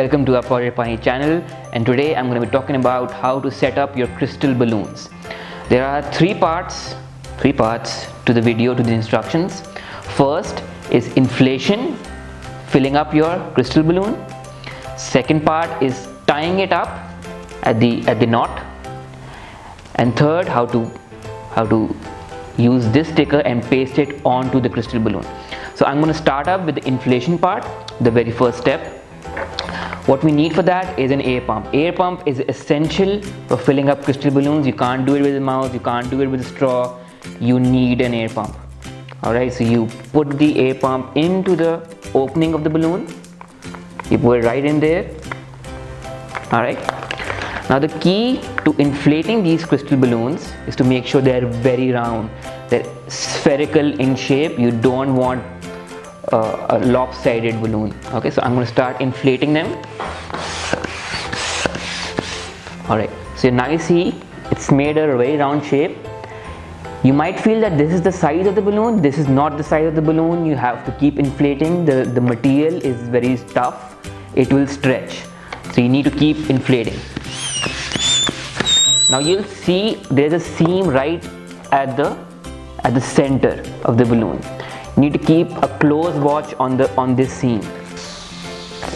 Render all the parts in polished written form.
Welcome to our Project Pani channel, and today I'm going to be talking about how to set up your crystal balloons. There are three parts to the video, to the instructions. First is inflation, filling up your crystal balloon. Second part is tying it up at the knot, and third how to use this sticker and paste it onto the crystal balloon. So I'm going to start up with the inflation part, the very first step. What we need for that is an air pump. Air pump is essential for filling up crystal balloons. You can't do it with a mouse, you can't do it with a straw. You need an air pump. Alright, so you put the air pump into the opening of the balloon. You put it right in there. Alright. Now the key to inflating these crystal balloons is to make sure they're very round. They're spherical in shape. You don't want a lopsided balloon. Okay, so I'm going to start inflating them. Alright, so now you see it's made a very round shape. You might feel that this is the size of the balloon. This is not the size of the balloon. You have to keep inflating. The material is very tough. It will stretch. So you need to keep inflating. Now you'll see there's a seam right at the center of the balloon. You need to keep a close watch on this seam.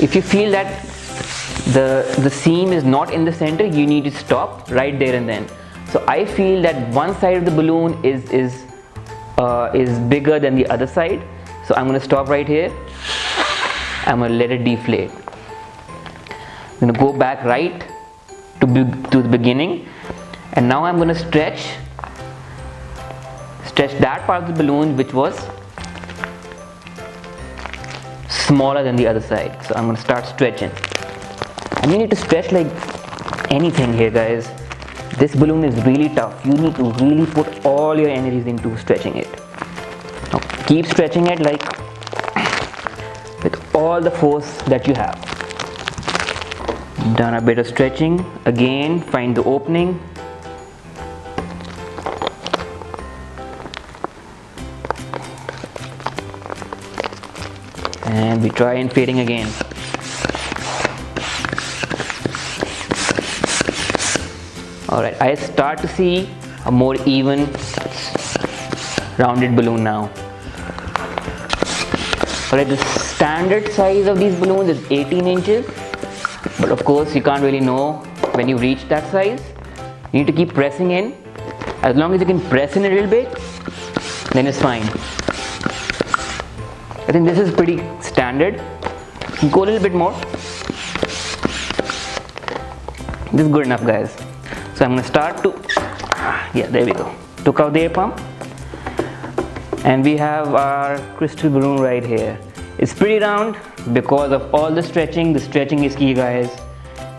If you feel that the seam is not in the center, you need to stop right there and then. So I feel that one side of the balloon is bigger than the other side. So I'm going to stop right here. I'm going to let it deflate. I'm going to go back right to the beginning, and now I'm going to stretch that part of the balloon which was smaller than the other side. So I'm going to start stretching, and you need to stretch like anything here, guys. This balloon is really tough. You need to really put all your energies into stretching it. Now keep stretching it like with all the force that you have. Done a bit of stretching. Again, find the opening. And we try inflating again. Alright, I start to see a more even, rounded balloon now. Alright, the standard size of these balloons is 18 inches. But of course, you can't really know when you reach that size. You need to keep pressing in. As long as you can press in a little bit, then it's fine. I think this is pretty standard. Go a little bit more. This is good enough, guys. So I'm going to start to, yeah, there we go. Took out the air pump, and we have our crystal balloon right here. It's pretty round because of all the stretching. The stretching is key, guys.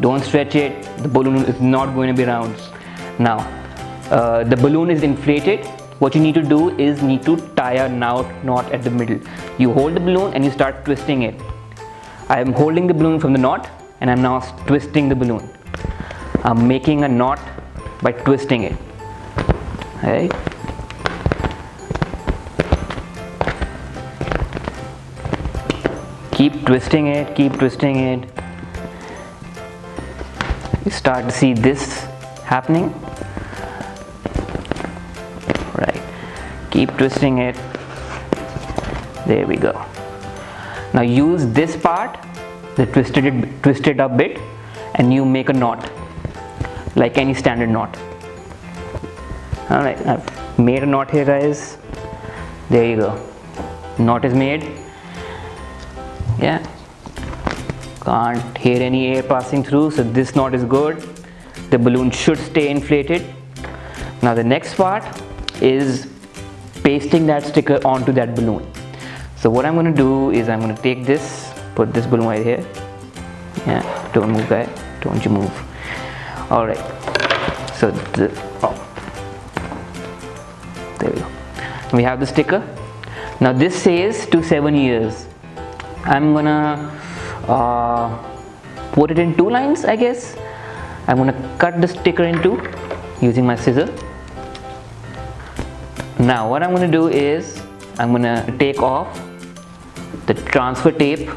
Don't stretch it. The balloon is not going to be round. Now, the balloon is inflated. What you need to do is tie a knot at the middle. You hold the balloon and you start twisting it. I am holding the balloon from the knot, and I'm now twisting the balloon. I'm making a knot by twisting it. Right? Keep twisting it, keep twisting it. You start to see this happening. Right. Keep twisting it. There we go. Now use this part, the twisted up bit, and you make a knot like any standard knot. Alright, I've made a knot here, guys. There you go. Knot is made. Yeah, can't hear any air passing through, so this knot is good. The balloon should stay inflated. Now the next part is pasting that sticker onto that balloon. So what I'm going to do is I'm going to take this, put this balloon right here. Yeah, don't move, guys. Don't you move. Alright, so there we go. We have the sticker. Now this says to 7 years. I'm gonna put it in 2 lines, I guess. I'm gonna cut the sticker in 2 using my scissor. Now what I'm gonna do is I'm gonna take off the transfer tape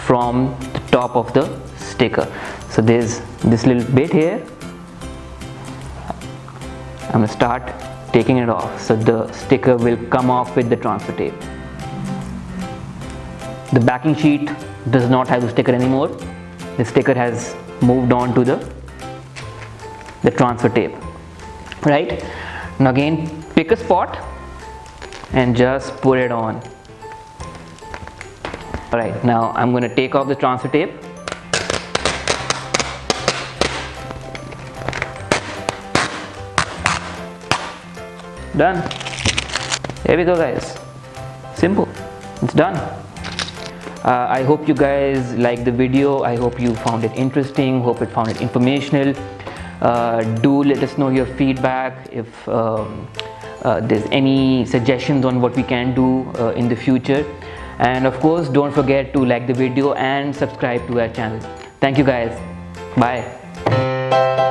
from the top of the sticker. So there's this little bit here. I'm going to start taking it off, so the sticker will come off with the transfer tape. The backing sheet does not have the sticker anymore. The sticker has moved on to the transfer tape. Right, now again pick a spot and just put it on. Alright, now I'm going to take off the transfer tape. Done. There we go, guys. Simple. It's done. I hope you guys liked the video. I hope you found it interesting. Hope it found it informational. Do let us know your feedback if there's any suggestions on what we can do in the future. And of course, don't forget to like the video and subscribe to our channel. Thank you, guys. Bye.